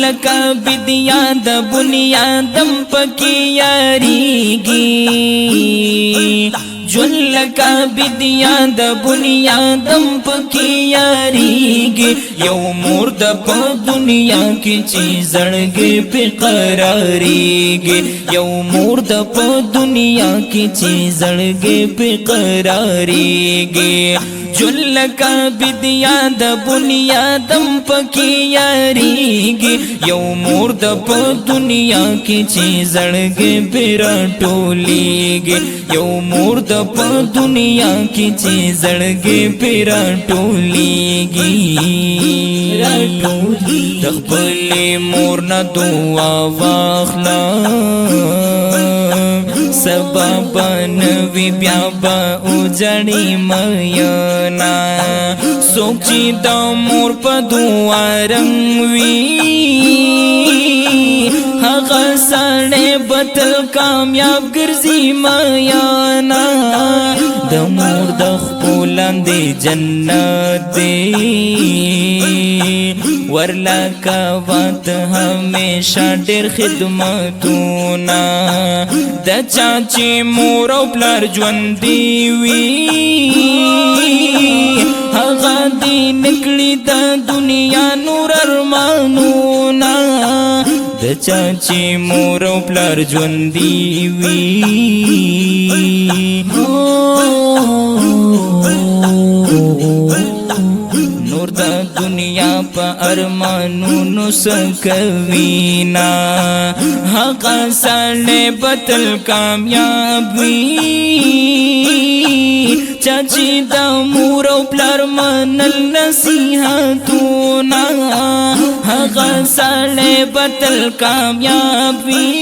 لکا بدیا د بنیادم پکی یاریگی جون لکا بدیا د بنیادم پکی یاریگی یو مور د په دنیا کی چی زړګي په قراریگی یو مور د په دنیا کی چی زړګي په قراریگی جون لکا بدیا د بنیادم پکی یاریگی یو مور د په دنیا کی چی زړګي په راټولیگی یو مور د په دنیا کی چی زړګي په راټولیگی خپل مور نه دعا واخلا سبب نوی بیا با اجڑی مینا سوچی دا مور پا دعا رنگوی هغه سړی بتل کامیاب ګرځي میانا د مور د خپلندې جنت دی ورلا کوات همیشه ډېر خدمتونه د چاچی مور او پلار ژوندي وي هغه دې نکړي د دنیا نور ارمانونه د چاچی مور او پلار ژوندي وي نور د دنیا په ارمانونو سکوینا هغه سړی بتل کامیاب وي چاچی د مور او پلار منل نصیحتونه هغه سړی بتل کامیاب وي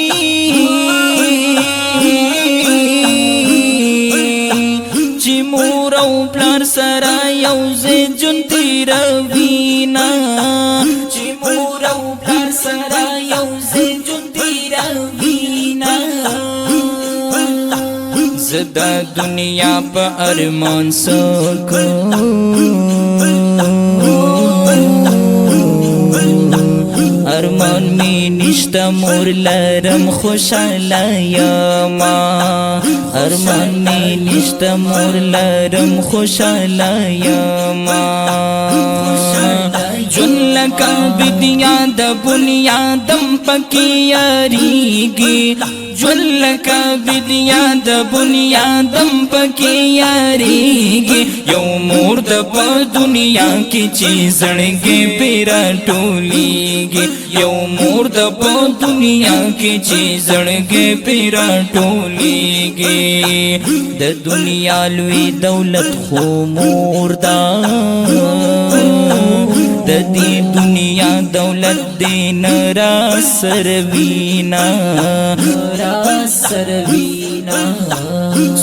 چې مور او پلار سره یو ځای ژوند تېروینا چې مور او پلار سره یو ځای ژوند تېروینا زه د دنیا په ارمان سکم ارمان می نشتا مور لرم خوشحاله یما ارمان می نشتا مور لرم خوشحاله یما جون لکا بدیا د بنیادم پکی یاریگی جون لکا بدیا د بنیادم پکی یاریگی یو مور د په دنیا کی چی زړګي پیرا ټولیگی یو مور د په دنیا کی چی زړګي پیرا ټولیگی د دنیا لوی دولت خو مور دا د دې دنیا دولت دین را سروینا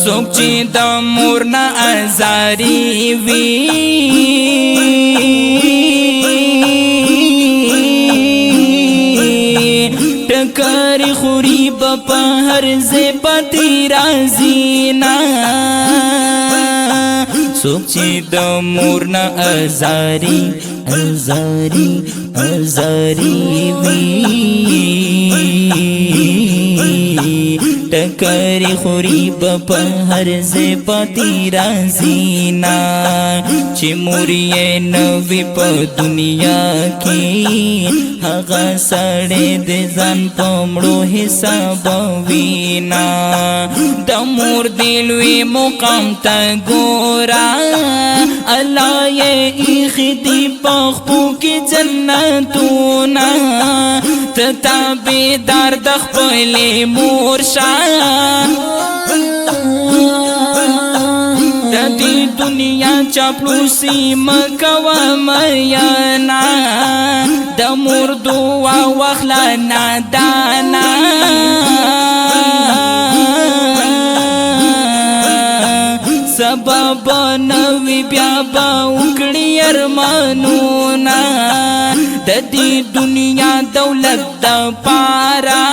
څوک چې د مور نه ازاري وي ټکر خوري په هر ځای پاتې راځي نه څوک چې د مور نه ازاري وي ټکر خوري په هر ځای پاتې راځي نه چې مور یې نه وي په دنیا کې هغه سړی د ځان په مړو حسابوي نه د مور د لوی مقام ته ګوره الله یې ایښي دي په خپو کې جنتونه ته تابعدار د خپلې مور شه د دې دنیا چاپلوسي مه کوه میانا د مور دعا واخله نادانا سبب نوی بیا با وکړي ارمانونه د دې دنیا دولت د پاره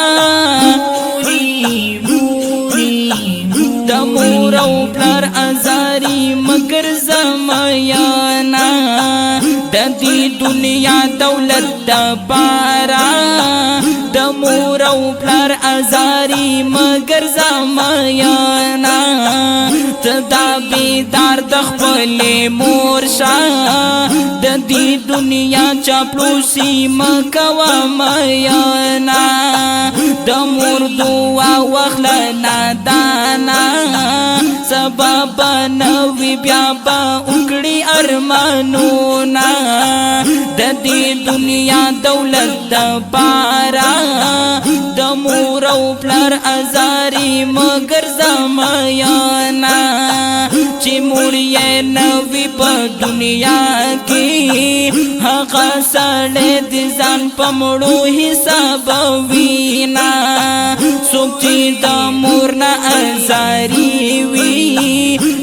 د مور او پلار ازاري مگر زمایانا د دې دنیا دولت د پارا د مور او پلار ازاری مگر زمایانا تدا بیدار د خپل مور شاه د دې دنیا چاپلوسی مکوا میانا د مور دعا واخله نادانا سبب نوی بیا با اکڑی ارمانونا د دې دنیا دولت د پارا د مور او پلار ازاری مگر زمایانا چې مور یې نوی په دنیا کې هغه سړی د ځان په مړو حساب وینا څوک چې د مور نه ازاری وي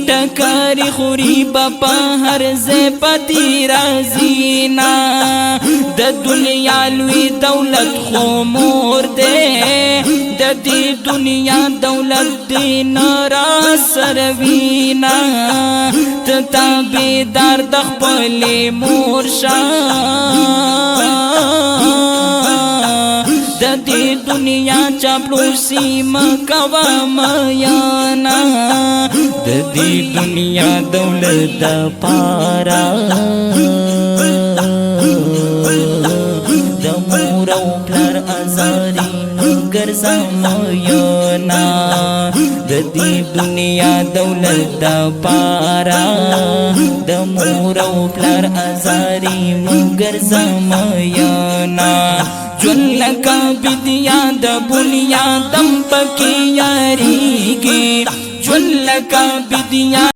ټکری خوري په هر ځای پتی رازینا د دنیا لوی دولت خو مور دی د دې دنیا دولت دی نارا سروینا تتا بیدار د خپل مور شاه د دې دنیا چاپلوسی مکوا میانا د دې دنیا دولت د پارا د مور او پلار ازاری مگر زمایانا د دې دنیا دولت د پارا د مور او پلار ازاری مگر زمایانا جون لکا بدیا د بنیا دم پکی یاریږي جون لکا بدیا